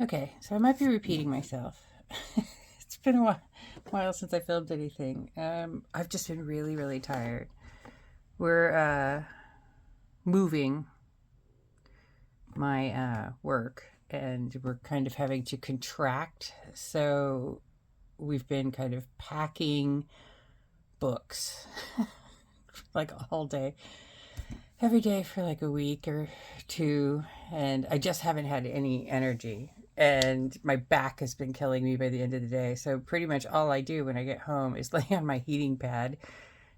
Okay, so I might be repeating myself. It's been a while since I filmed anything. I've just been really, really tired. We're moving my work, and we're kind of having to contract. So we've been kind of packing books like all day, every day for like a week or two, and I just haven't had any energy. And my back has been killing me by the end of the day. So pretty much all I do when I get home is lay on my heating pad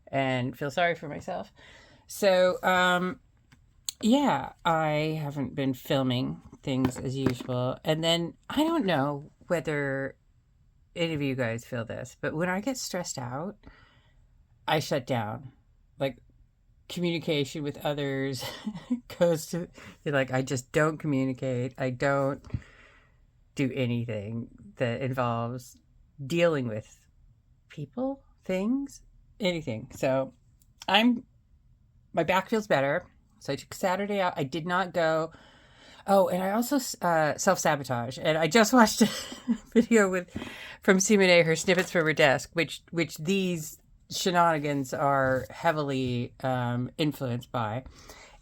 and feel sorry for myself. So yeah, I haven't been filming things as usual. And then I don't know whether any of you guys feel this, but when I get stressed out, I shut down. Like, communication with others goes to, like, I just don't communicate. I don't do anything that involves dealing with people, things, anything. So I'm my back feels better. So I took Saturday out. I did not go. Oh, and I also self sabotage. And I just watched a video from Simone, her snippets from her desk, which these Shaunanigans are heavily influenced by.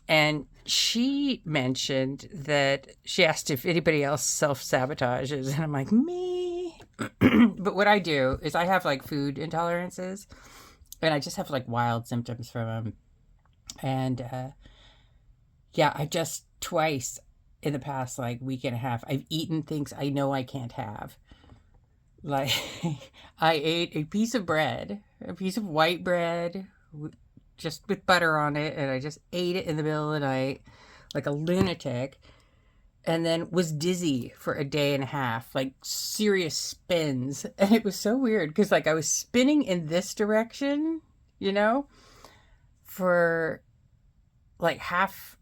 And she mentioned that she asked if anybody else self sabotages, and I'm like, me. But what I do is I have like food intolerances, and I just have like wild symptoms from them. And yeah, I just twice in the past like week and a half, I've eaten things I know I can't have. Like, I ate a piece of bread, a piece of white bread, just with butter on it, and I just ate it in the middle of the night like a lunatic, and then was dizzy for a day and a half, like serious spins. And it was so weird because like I was spinning in this direction, you know, for like half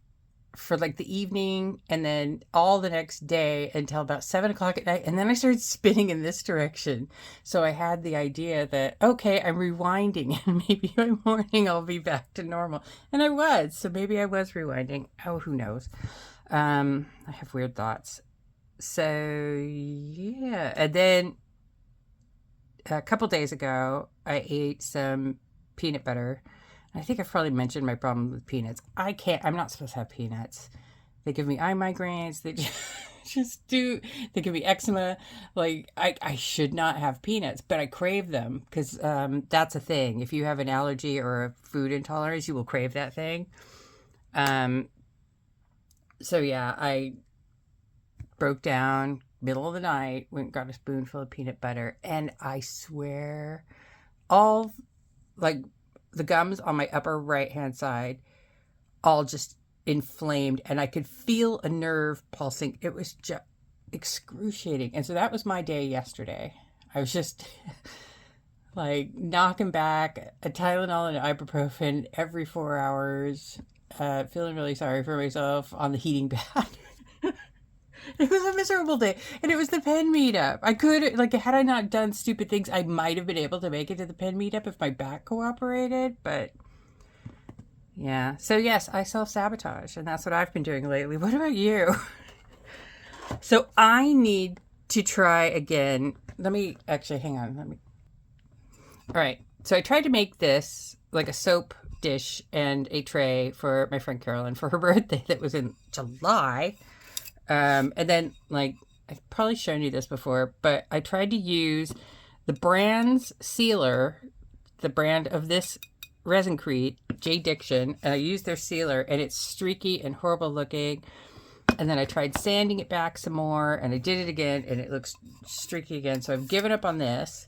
for like the evening, and then all the next day until about 7 o'clock at night, and then I started spinning in this direction. So I had the idea that, okay, I'm rewinding, and maybe by morning I'll be back to normal. And I was. So maybe I was rewinding. Oh, who knows. I have weird thoughts. So yeah, and then a couple days ago I ate some peanut butter. I think I've probably mentioned my problem with peanuts. I'm not supposed to have peanuts. They give me eye migraines. They just do. They give me eczema. Like, I should not have peanuts, but I crave them because that's a thing. If you have an allergy or a food intolerance, you will crave that thing. Um, so yeah, I broke down middle of the night, went and got a spoonful of peanut butter, and I swear, all like the gums on my upper right hand side all just inflamed, and I could feel a nerve pulsing. It was just excruciating. And so that was my day yesterday. I was just like knocking back a Tylenol and ibuprofen every 4 hours, feeling really sorry for myself on the heating pad. It was a miserable day. And it was the pen meetup. I could, like, had I not done stupid things, I might have been able to make it to the pen meetup if my back cooperated. But yeah. So, yes, I self sabotage. And that's what I've been doing lately. What about you? So, I need to try again. Let me actually, hang on. All right. So, I tried to make this like a soap dish and a tray for my friend Carolyn for her birthday that was in July. And then, like, I've probably shown you this before, but I tried to use the brand's sealer, the brand of this Resincrete, J. Diction, and I used their sealer, and it's streaky and horrible looking. And then I tried sanding it back some more, and I did it again, and it looks streaky again. So I've given up on this.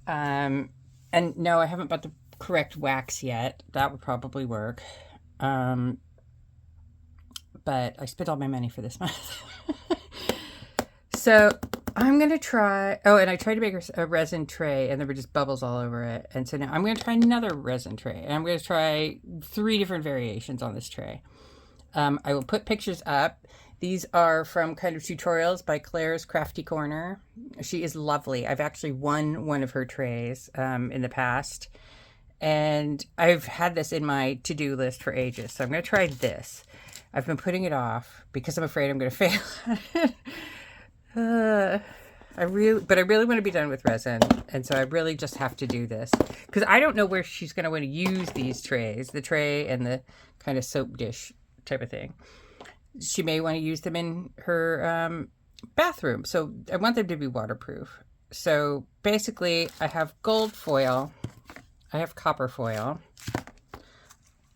And no, I haven't bought the correct wax yet. That would probably work. But I spent all my money for this month. So I'm going to try... Oh, and I tried to make a resin tray, and there were just bubbles all over it. And so now I'm going to try another resin tray. And I'm going to try 3 different variations on this tray. I will put pictures up. These are from kind of tutorials by Claire's Crafty Corner. She is lovely. I've actually won one of her trays in the past. And I've had this in my to-do list for ages. So I'm going to try this. I've been putting it off because I'm afraid I'm going to fail. Uh, I really want to be done with resin, and so I really just have to do this because I don't know where she's going to want to use these trays, the tray and the kind of soap dish type of thing. She may want to use them in her bathroom, so I want them to be waterproof. So basically, I have gold foil, I have copper foil.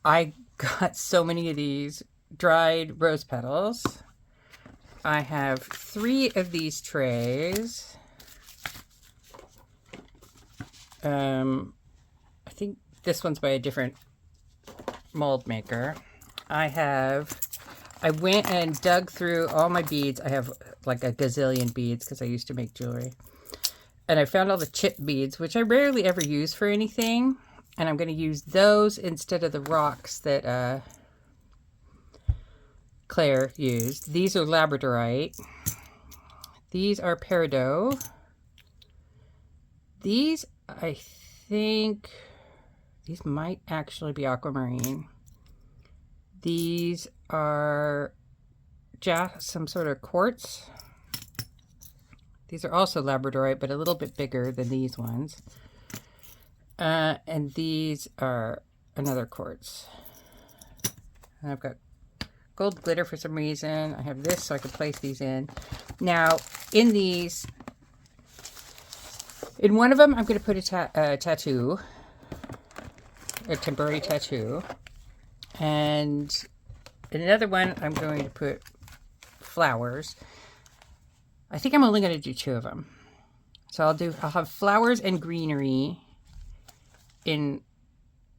I got so many of these dried rose petals. I have 3 of these trays. I think this one's by a different mold maker. I went and dug through all my beads. I have like a gazillion beads because I used to make jewelry. And I found all the chip beads, which I rarely ever use for anything. And I'm going to use those instead of the rocks that Claire used. These are labradorite. These are peridot. These, I think, these might actually be aquamarine. These are some sort of quartz. These are also labradorite, but a little bit bigger than these ones. And these are another quartz. And I've got gold glitter for some reason. I have this so I can place these in. Now, in these, in one of them, I'm going to put a tattoo, a temporary tattoo. And in another one, I'm going to put flowers. I think I'm only going to do 2 of them. So I'll have flowers and greenery in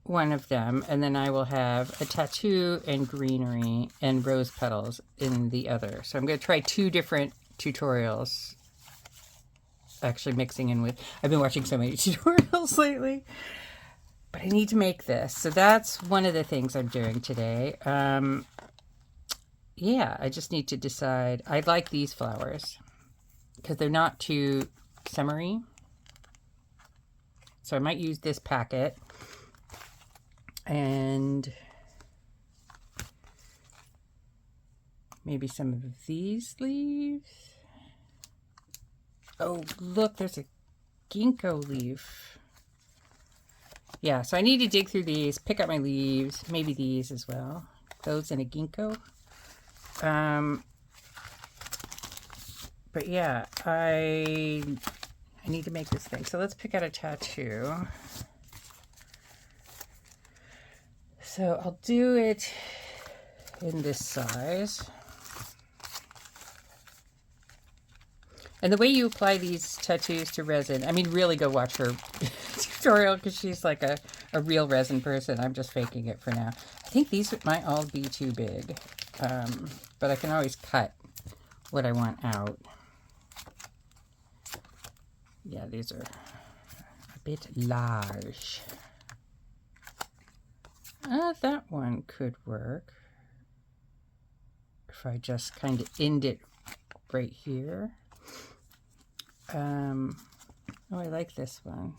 one of them, and then I will have a tattoo and greenery and rose petals in the other. So I'm going to try 2 different tutorials, actually mixing in with, I've been watching so many tutorials lately, but I need to make this. So that's one of the things I'm doing today. Yeah, I just need to decide. I like these flowers because they're not too summery. So I might use this packet. And maybe some of these leaves. Oh, look, there's a ginkgo leaf. Yeah, so I need to dig through these, pick up my leaves, maybe these as well. Those and a ginkgo. But yeah, I need to make this thing. So let's pick out a tattoo. So I'll do it in this size. And the way you apply these tattoos to resin, I mean, really go watch her tutorial because she's like a real resin person. I'm just faking it for now. I think these might all be too big, but I can always cut what I want out. Yeah, these are a bit large. That one could work if I just kind of end it right here. Oh, I like this one.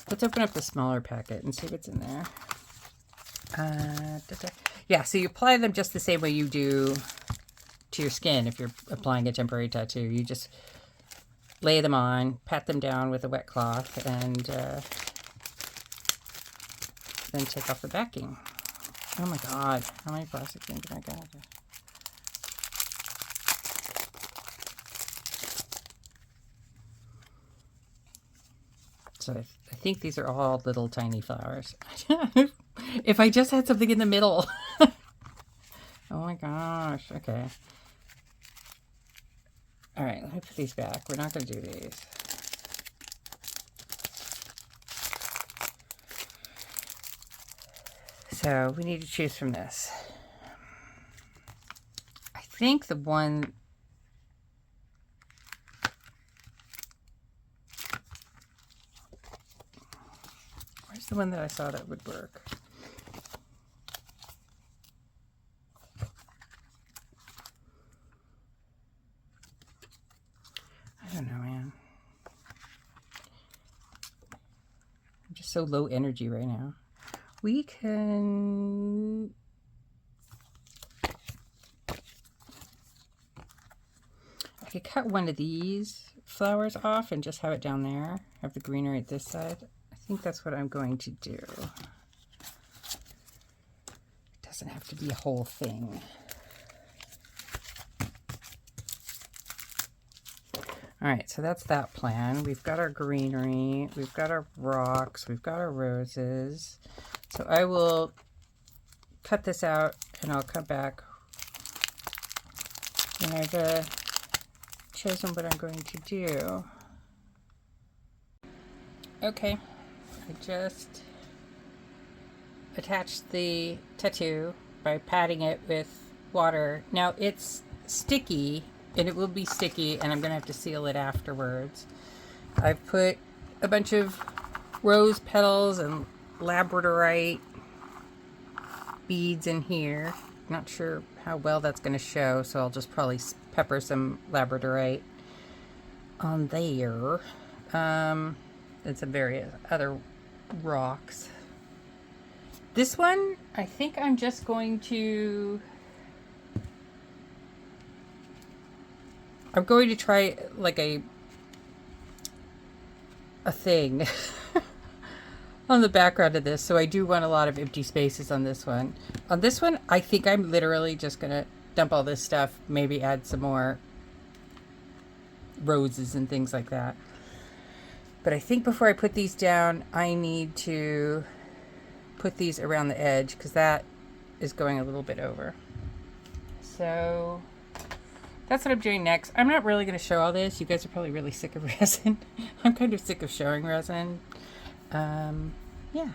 Let's open up the smaller packet and see what's in there. Yeah, so you apply them just the same way you do to your skin if you're applying a temporary tattoo. You just lay them on, pat them down with a wet cloth, and then take off the backing. Oh my god, how many plastic things have I got? So I think these are all little tiny flowers. If I just had something in the middle. Oh my gosh, okay. All right, let me put these back. We're not going to do these. So we need to choose from this. I think the one... Where's the one that I saw that would work? I don't know, man. I'm just so low energy right now. We can... could cut one of these flowers off and just have it down there. Have the greenery at this side. I think that's what I'm going to do. It doesn't have to be a whole thing. All right, so that's that plan. We've got our greenery, we've got our rocks, we've got our roses. So I will cut this out and I'll come back when I've chosen what I'm going to do. Okay, I just attached the tattoo by patting it with water. Now it's sticky, and it will be sticky, and I'm going to have to seal it afterwards. I've put a bunch of rose petals and labradorite beads in here. Not sure how well that's going to show, so I'll just probably pepper some labradorite on there. And some various other rocks. This one, I think I'm just going to... I'm going to try like a thing on the background of this. So I do want a lot of empty spaces on this one. On this one, I think I'm literally just going to dump all this stuff, maybe add some more roses and things like that. But I think before I put these down, I need to put these around the edge because that is going a little bit over. So that's what I'm doing next. I'm not really going to show all this. You guys are probably really sick of resin. I'm kind of sick of showing resin. Yeah.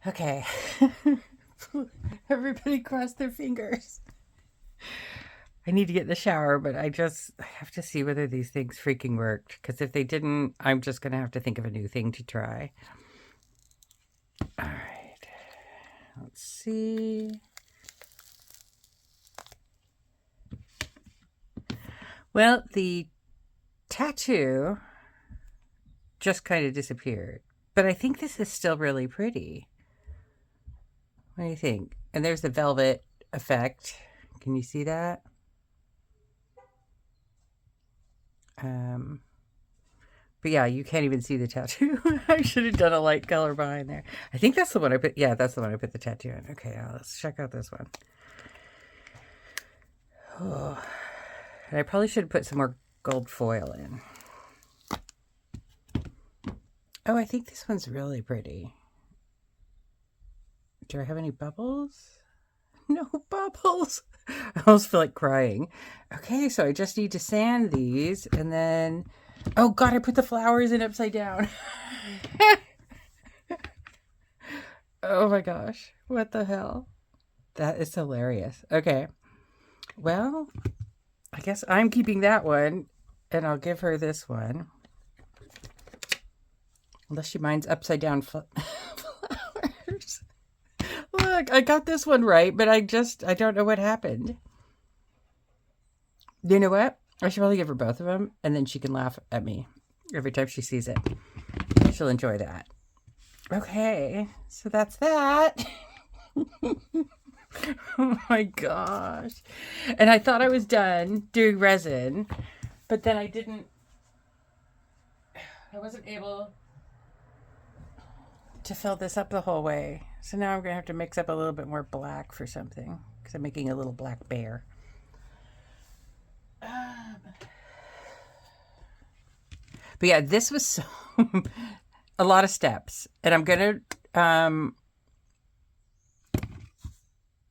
Okay. Everybody cross their fingers. I need to get in the shower, but I have to see whether these things freaking worked. Because if they didn't, I'm just going to have to think of a new thing to try. All right. Let's see. Well, the tattoo just kind of disappeared. But I think this is still really pretty. What do you think? And there's the velvet effect. Can you see that? But yeah, you can't even see the tattoo. I should have done a light color behind there. I think that's the one I put. Yeah, that's the one I put the tattoo in. Okay, let's check out this one. Oh, and I probably should have put some more gold foil in. Oh, I think this one's really pretty. Do I have any bubbles? No bubbles. I almost feel like crying. Okay, so I just need to sand these and then... Oh God, I put the flowers in upside down. Oh my gosh. What the hell? That is hilarious. Okay. Well, I guess I'm keeping that one and I'll give her this one. Unless she minds upside down flowers. Look, I got this one right, but I don't know what happened. You know what? I should probably give her both of them, and then she can laugh at me every time she sees it. She'll enjoy that. Okay, so that's that. Oh my gosh. And I thought I was done doing resin, but then I wasn't able to fill this up the whole way. So now I'm going to have to mix up a little bit more black for something because I'm making a little black bear. But yeah, this was so a lot of steps. And I'm going to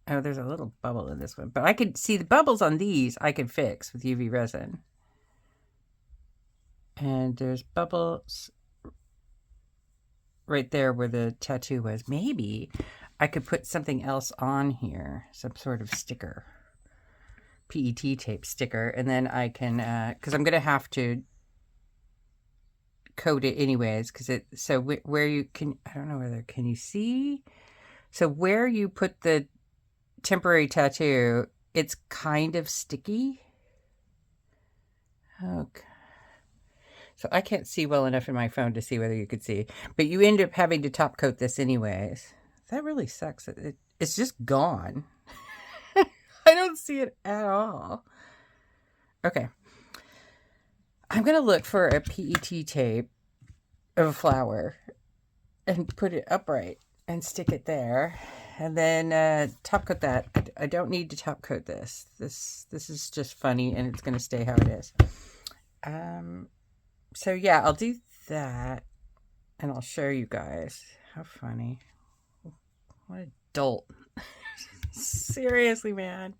Oh, there's a little bubble in this one. But I could see the bubbles on these I could fix with UV resin. And there's bubbles right there where the tattoo was. Maybe I could put something else on here. Some sort of sticker. PET tape sticker. And then I can, because I'm going to have to coat it anyways. Because it, so where you can, I don't know whether, can you see? So where you put the temporary tattoo, it's kind of sticky. Okay. So I can't see well enough in my phone to see whether you could see. But you end up having to top coat this anyways. That really sucks. It's just gone. I don't see it at all. Okay. I'm going to look for a PET tape of a flower and put it upright and stick it there. And then top coat that. I don't need to top coat this. This is just funny and it's going to stay how it is. So yeah, I'll do that and I'll show you guys. How funny. What a dolt. Seriously, man.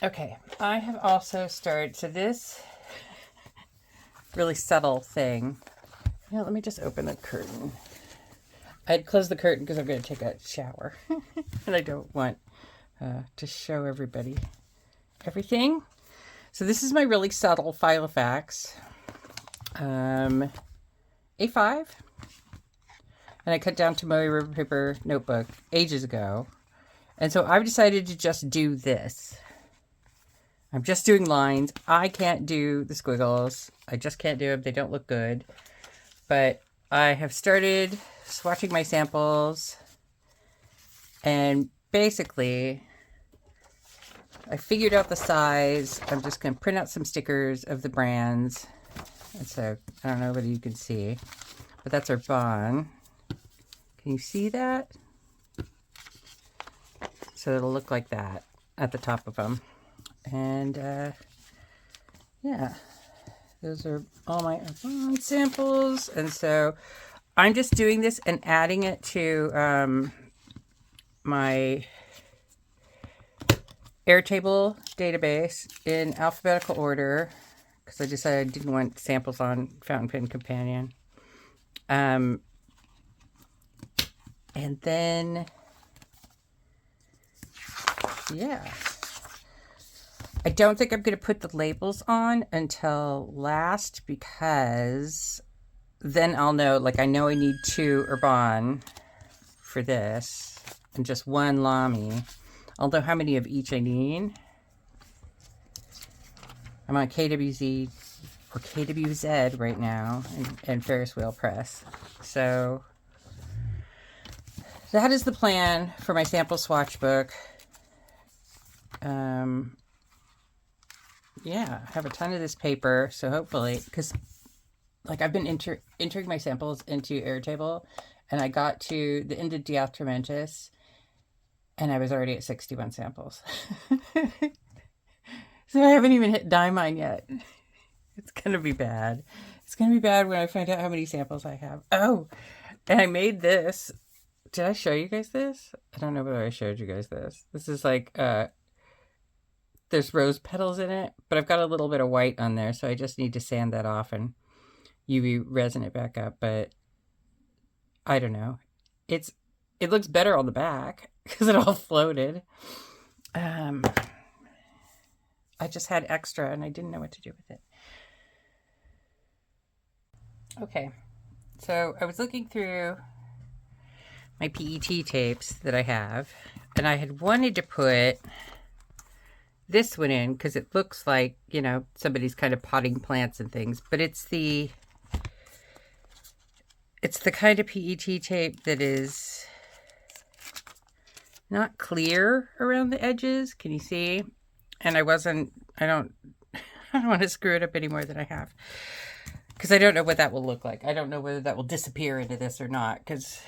Okay, I have also started, so this really subtle thing. Yeah, let me just open the curtain. I'd close the curtain because I'm going to take a shower. And I don't want to show everybody everything. So this is my really subtle Filofax A5. And I cut down to my river paper notebook ages ago. And so I've decided to just do this. I'm just doing lines. I can't do the squiggles. I just can't do them. They don't look good. But I have started swatching my samples. And basically, I figured out the size. I'm just going to print out some stickers of the brands. And so, I don't know whether you can see. But that's our bond. Can you see that? So it'll look like that at the top of them. And yeah, those are all my samples. And so I'm just doing this and adding it to my Airtable database in alphabetical order because I decided I didn't want samples on Fountain Pen Companion. And then, yeah. I don't think I'm going to put the labels on until last because then I'll know, like I know I need 2 Urban for this and just 1 Lamy. I'll know how many of each I need. I'm on KWZ or KWZ right now and Ferris Wheel Press. So that is the plan for my sample swatch book. Yeah, I have a ton of this paper, so hopefully, because like I've been entering my samples into Airtable, and I got to the end of Diatramentis, and I was already at 61 samples. So I haven't even hit Diamine yet. It's going to be bad. It's going to be bad when I find out how many samples I have. Oh, and I made this. Did I show you guys this? I don't know whether I showed you guys this. This is like, there's rose petals in it, but I've got a little bit of white on there, so I just need to sand that off and UV resin it back up, but I don't know. It looks better on the back because it all floated. I just had extra and I didn't know what to do with it. Okay, so I was looking through my PET tapes that I have, and I had wanted to put this one in because it looks like, you know, somebody's kind of potting plants and things, but it's the kind of PET tape that is not clear around the edges. Can you see? And I don't want to screw it up any more than I have because I don't know what that will look like. I don't know whether that will disappear into this or not, because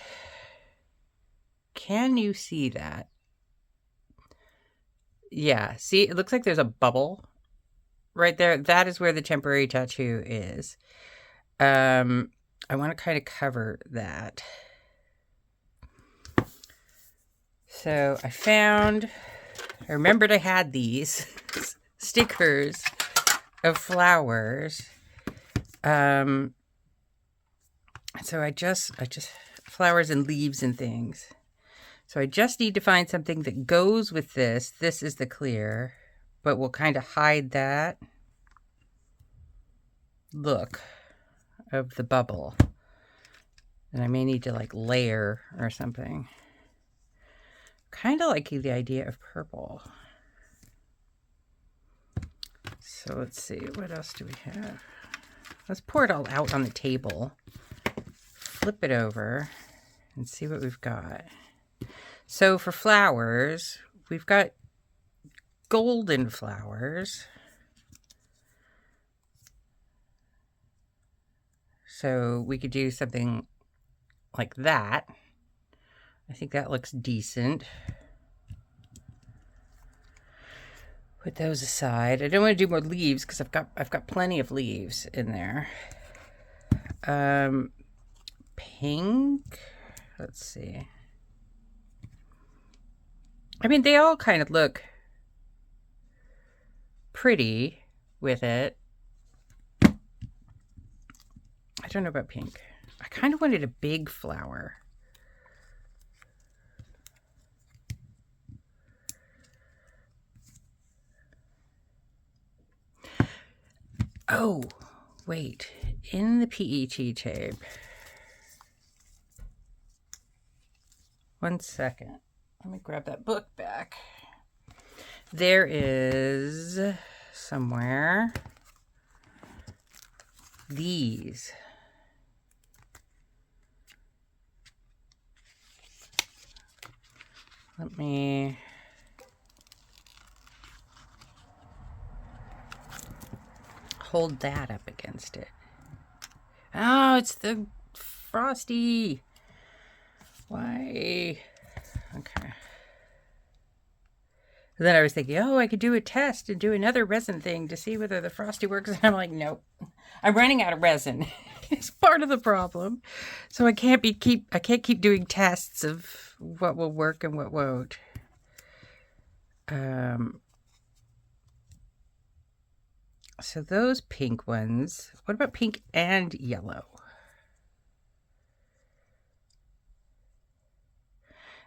can you see that? Yeah, see, it looks like there's a bubble right there. That is where the temporary tattoo is. I want to kind of cover that. So I remembered I had these stickers of flowers. So I just flowers and leaves and things. So I just need to find something that goes with this. This is the clear, but will kind of hide that look of the bubble. And I may need to like layer or something. Kind of like the idea of purple. So let's see, what else do we have? Let's pour it all out on the table. Flip it over and see what we've got. So for flowers, we've got golden flowers. So we could do something like that. I think that looks decent. Put those aside. I don't want to do more leaves because I've got plenty of leaves in there. Pink. Let's see. I mean, they all kind of look pretty with it. I don't know about pink. I kind of wanted a big flower. Oh, wait. In the PET tape. One second. Let me grab that book back. There is somewhere these. Let me hold that up against it. Oh, it's the Frosty. Why? Okay. And then I was thinking, oh, I could do a test and do another resin thing to see whether the Frosty works. And I'm like, nope. I'm running out of resin. It's part of the problem. So I can't keep doing tests of what will work and what won't. So those pink ones. What about pink and yellow?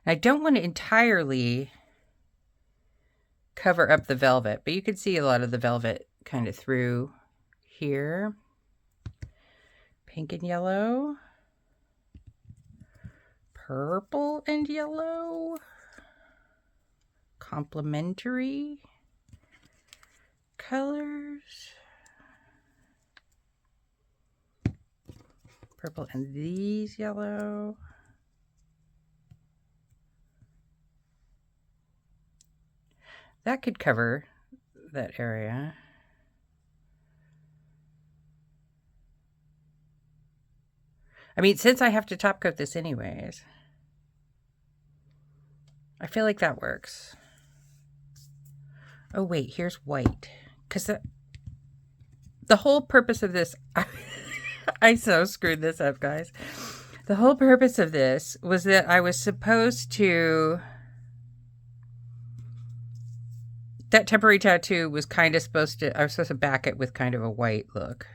I don't want to entirely cover up the velvet, but you can see a lot of the velvet kind of through here. Pink and yellow. Purple and yellow. Complementary colors. Purple and these yellow. That could cover that area. I mean, since I have to top coat this anyways, I feel like that works. Oh wait, here's white. Because the whole purpose of this, I so screwed this up, guys. The whole purpose of this was that I was supposed to, that temporary tattoo was kind of supposed to, I was supposed to back it with kind of a white look.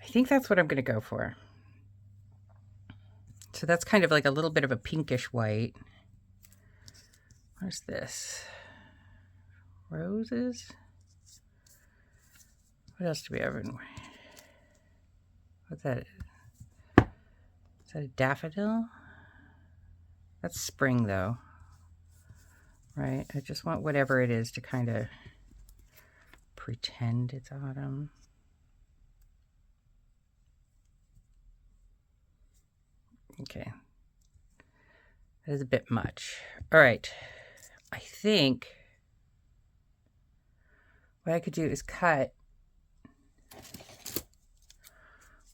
I think that's what I'm going to go for. So that's kind of like a little bit of a pinkish white. Where's this? Roses? What else do we have in? What's that? Is that a daffodil? That's spring though, right? I just want whatever it is to kind of pretend it's autumn. Okay. That is a bit much. All right. I think what I could do is cut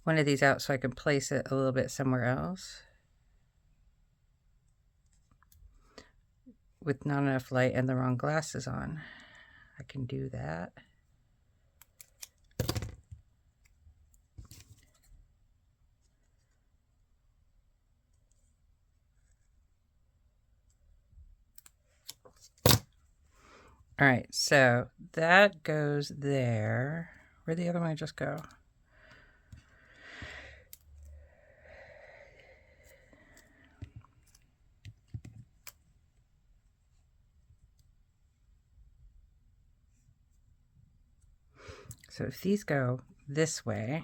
one of these out so I can place it a little bit somewhere else with not enough light and the wrong glasses on. I can do that. All right, so that goes there. Where'd the other one just go? So if these go this way,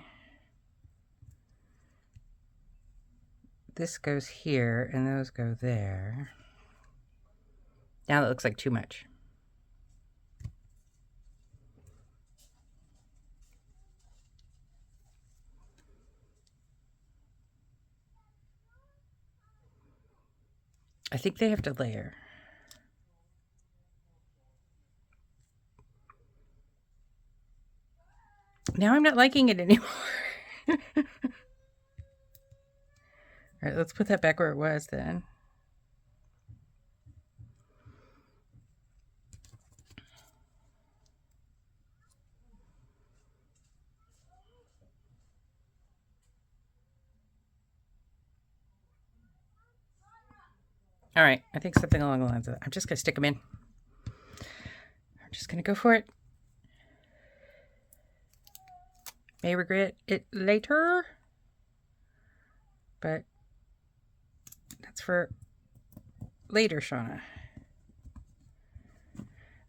this goes here, and those go there. Now it looks like too much. I think they have to layer. Now I'm not liking it anymore. All right, let's put that back where it was then. All right, I think something along the lines of that. I'm just going to stick them in. I'm just going to go for it. May regret it later, but that's for later, Shauna.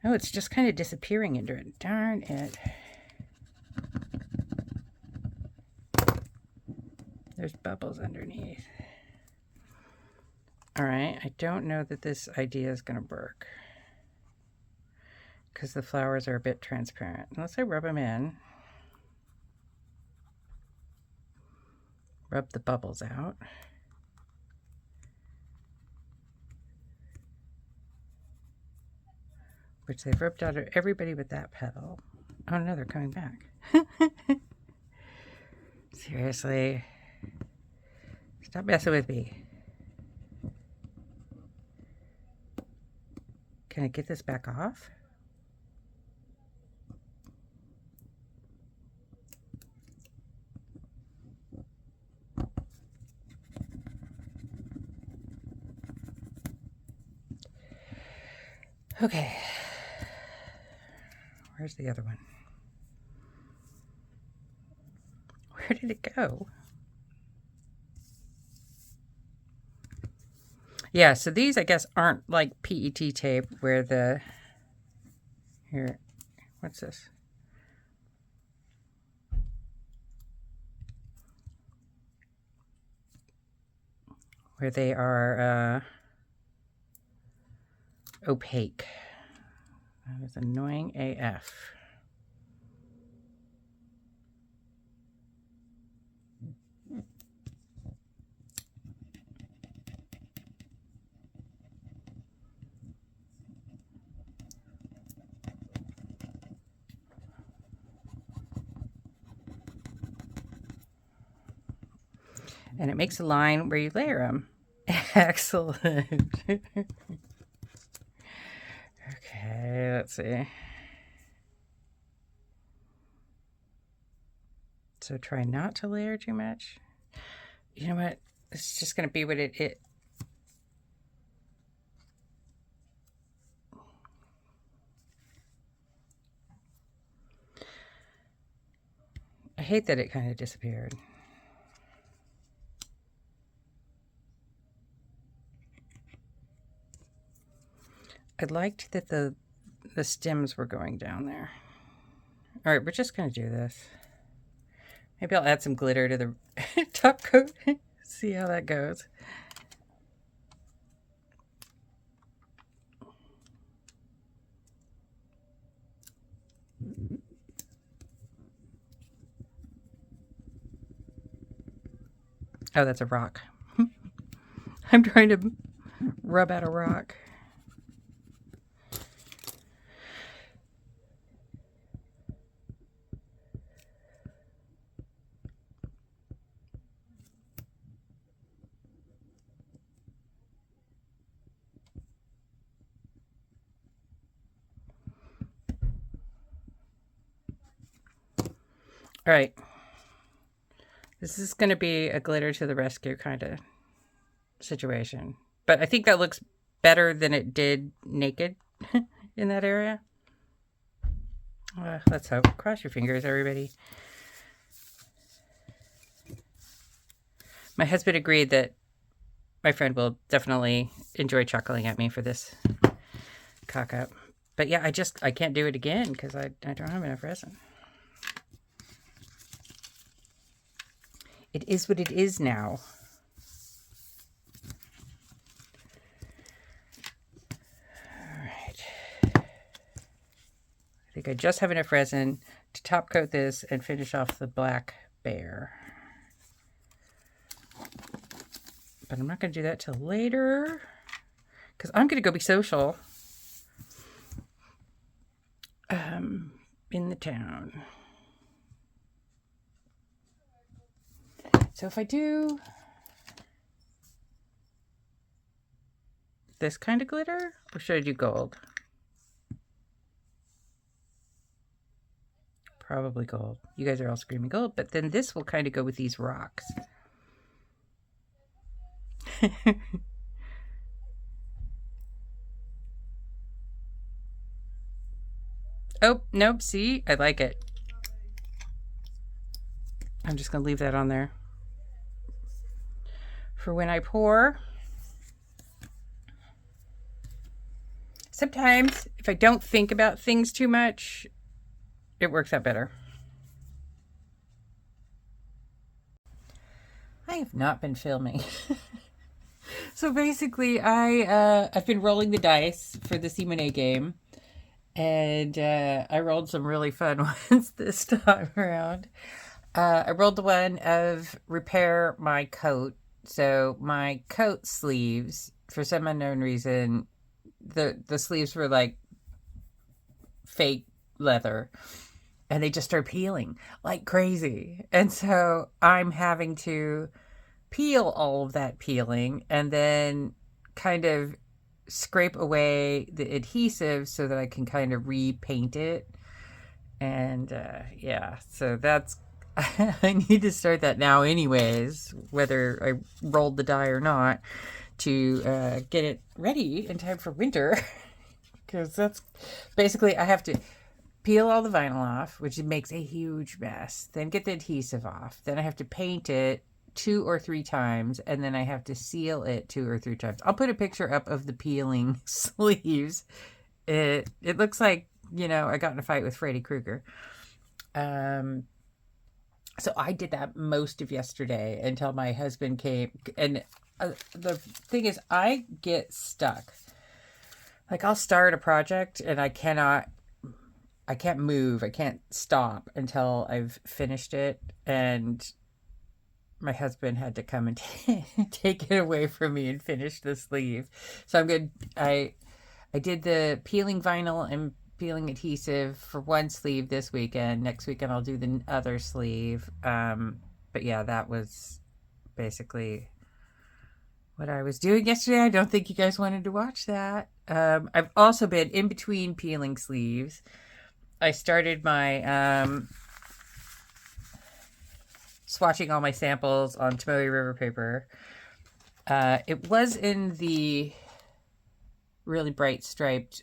Oh, it's just kind of disappearing into it. Darn it. There's bubbles underneath. All right, I don't know that this idea is going to work because the flowers are a bit transparent. Unless I rub them in. Rub the bubbles out. Which they've rubbed out of everybody but that petal. Oh no, they're coming back. Seriously. Stop messing with me. Can I get this back off? Okay. Where's the other one? Where did it go? Yeah, so these, I guess, aren't like PET tape where the... Here, what's this? Where they are opaque. That is annoying AF. And it makes a line where you layer them. Excellent. Okay, let's see. So try not to layer too much. You know what? It's just going to be what it I hate that it kind of disappeared. I liked that the stems were going down there. All right, we're just going to do this. Maybe I'll add some glitter to the top coat. See how that goes. Oh, that's a rock. I'm trying to rub out a rock. All right. This is going to be a glitter to the rescue kind of situation. But I think that looks better than it did naked in that area. Let's hope. Cross your fingers, everybody. My husband agreed that my friend will definitely enjoy chuckling at me for this cock up. But yeah, I can't do it again because I don't have enough resin. It is what it is now. All right. I think I just have enough resin to top coat this and finish off the black bear. But I'm not going to do that till later because I'm going to go be social in the town. So if I do this kind of glitter, or should I do gold? Probably gold. You guys are all screaming gold, but then this will kind of go with these rocks. Oh, nope, see? I like it. I'm just going to leave that on there for when I pour. Sometimes, if I don't think about things too much, it works out better. I have not been filming. So basically, I've been rolling the dice for the Simone game. And I rolled some really fun ones this time around. I rolled the one of repair my coat. So my coat sleeves, for some unknown reason, the sleeves were like fake leather. And they just start peeling like crazy. And so I'm having to peel all of that peeling and then kind of scrape away the adhesive so that I can kind of repaint it. And yeah, so that's I need to start that now anyways, whether I rolled the die or not, to get it ready in time for winter. Because that's basically, I have to peel all the vinyl off, which makes a huge mess, then get the adhesive off, then I have to paint it 2 or 3 times, and then I have to seal it 2 or 3 times. I'll put a picture up of the peeling sleeves. It looks like, you know, I got in a fight with Freddy Krueger. So I did that most of yesterday until my husband came. And the thing is, I get stuck. Like, I'll start a project and I can't move. I can't stop until I've finished it. And my husband had to come and take it away from me and finish the sleeve. So I'm good. I did the peeling vinyl and peeling adhesive for one sleeve this weekend. Next weekend I'll do the other sleeve. But yeah, that was basically what I was doing yesterday. I don't think you guys wanted to watch that. I've also been in between peeling sleeves. I started my swatching all my samples on Tomoe River paper. It was in the really bright striped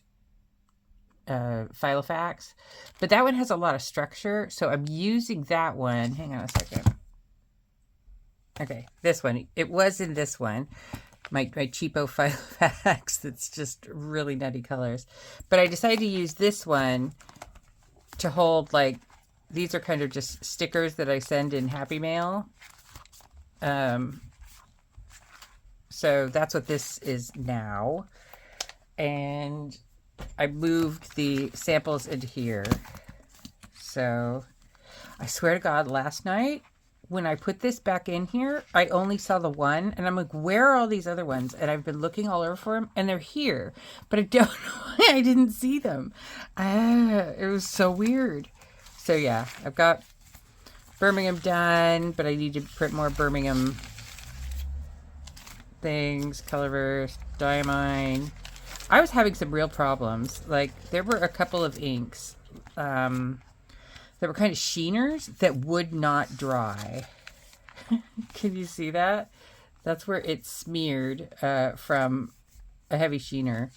Filofax, but that one has a lot of structure, so I'm using that one. Hang on a second. Okay, this one. It was in this one, my cheapo Filofax that's just really nutty colors. But I decided to use this one to hold, like, these are kind of just stickers that I send in Happy Mail. So that's what this is now. And I moved the samples into here. So I swear to God, last night when I put this back in here, I only saw the one. And I'm like, where are all these other ones? And I've been looking all over for them. And they're here. But I don't know why I didn't see them. It was so weird. So yeah, I've got Birmingham done, but I need to print more Birmingham things. Colorverse, Diamine. I was having some real problems. Like, there were a couple of inks that were kind of sheeners that would not dry. Can you see that? That's where it smeared from a heavy sheener.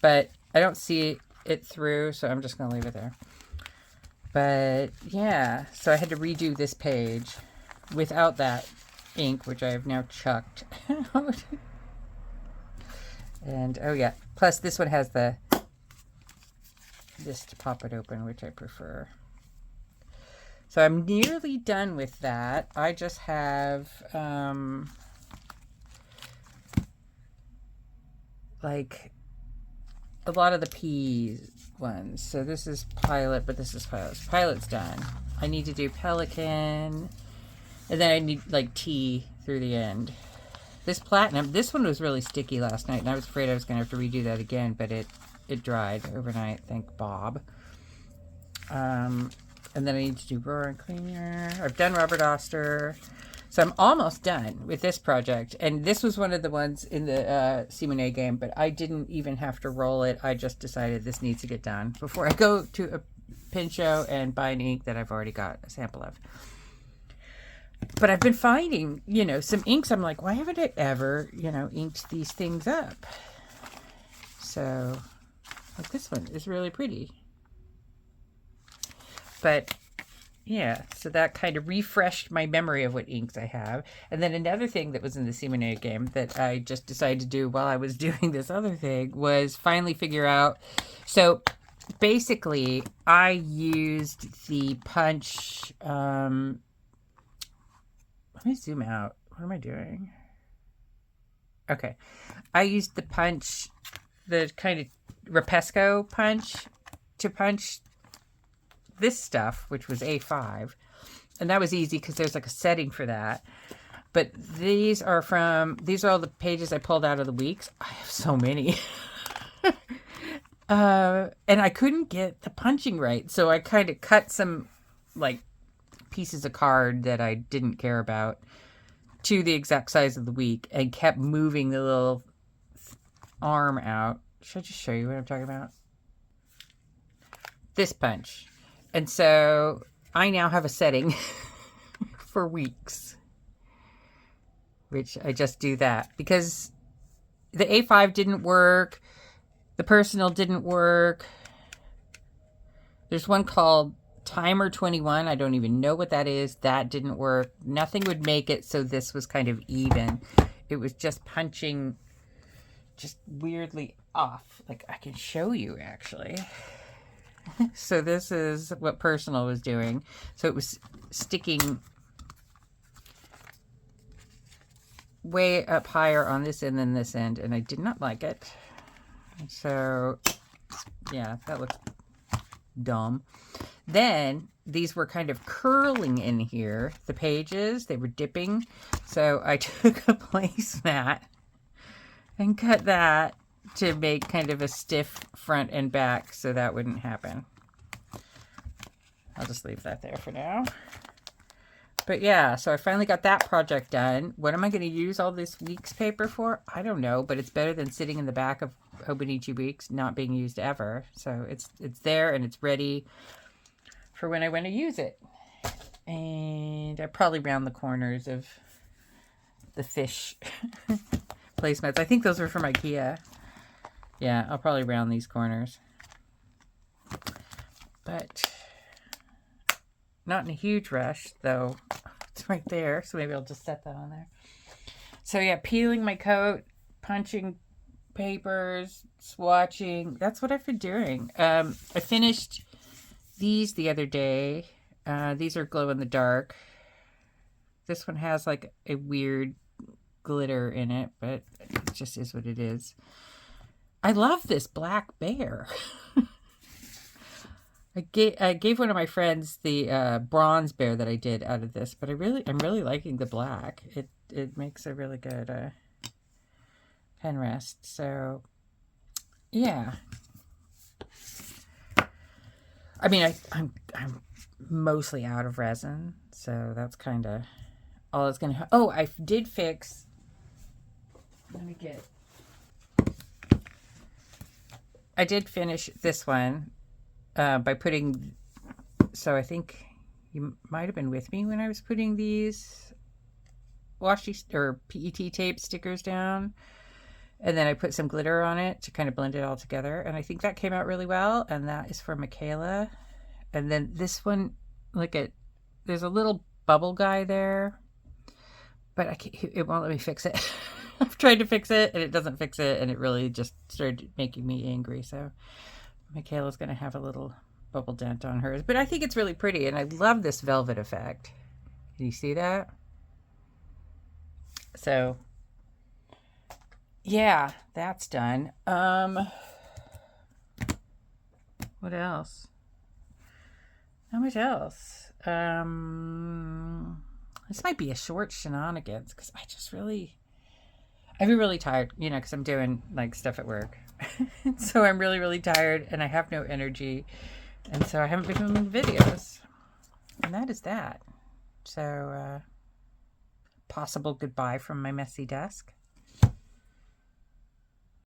But I don't see it through, so I'm just going to leave it there. But yeah, so I had to redo this page without that ink, which I have now chucked out. And oh yeah, plus this one has this to pop it open, which I prefer. So I'm nearly done with that. I just have like a lot of the P ones. So this is Pilot, but this is Pilot. Pilot's done. I need to do Pelican, and then I need like T through the end. This Platinum, this one was really sticky last night, and I was afraid I was going to have to redo that again, but it dried overnight, thank Bob. And then I need to do Roar and Cleaner. I've done Robert Oster. So I'm almost done with this project. And this was one of the ones in the Simone game, but I didn't even have to roll it. I just decided this needs to get done before I go to a pin show and buy an ink that I've already got a sample of. But I've been finding, some inks. I'm like, why haven't I ever, inked these things up? So, like this one is really pretty. But yeah, so that kind of refreshed my memory of what inks I have. And then another thing that was in the Simone game that I just decided to do while I was doing this other thing was finally figure out. So basically, I used the punch. Let me zoom out. What am I doing? Okay. I used the punch, the kind of Rapesco punch to punch this stuff, which was A5, and that was easy because there's like a setting for that. But these are all the pages I pulled out of the weeks. I have so many. And I couldn't get the punching right, so I kind of cut some like pieces of card that I didn't care about to the exact size of the week and kept moving the little arm out. Should I just show you what I'm talking about? This punch. And so I now have a setting for weeks, which I just do that because the A5 didn't work. The personal didn't work. There's one called Timer 21. I don't even know what that is. That didn't work. Nothing would make it so this was kind of even. It was just punching just weirdly off. Like I can show you actually. So this is what personal was doing. So it was sticking way up higher on this end than this end, and I did not like it. So yeah, that looks dumb. Then these were kind of curling in here, the pages, they were dipping. So I took a placemat and cut that to make kind of a stiff front and back so that wouldn't happen. I'll just leave that there for now. But yeah, so I finally got that project done. What am I going to use all this week's paper for? I don't know, but it's better than sitting in the back of Hobonichi Weeks, not being used ever. So it's there and it's ready for when I want to use it. And I probably round the corners of the fish placemats. I think those were from IKEA. Yeah, I'll probably round these corners. But not in a huge rush, though. It's right there, so maybe I'll just set that on there. So yeah, peeling my coat, punching papers, swatching. That's what I've been doing. I finished these the other day. These are glow in the dark. This one has like a weird glitter in it, but it just is what it is. I love this black bear. I gave one of my friends the bronze bear that I did out of this, but I'm really liking the black. It makes a really good pen rest. So yeah. I mean, I'm mostly out of resin, so that's kind of all it's gonna. Oh, I did fix. Let me get. I did finish this one by putting. So I think you might have been with me when I was putting these washi or PET tape stickers down, and then I put some glitter on it to kind of blend it all together. And I think that came out really well. And that is for Michaela. And then this one, look at, there's a little bubble guy there, but I can't, it won't let me fix it. I've tried to fix it and it doesn't fix it, and it really just started making me angry. So Michaela's going to have a little bubble dent on hers, but I think it's really pretty, and I love this velvet effect. Can you see that? So yeah, that's done. What else? How much else? This might be a short Shaunanigans because I've been really tired, you know, because I'm doing like stuff at work. So I'm really, really tired and I have no energy. And so I haven't been filming videos. And that is that. So, possible goodbye from my messy desk.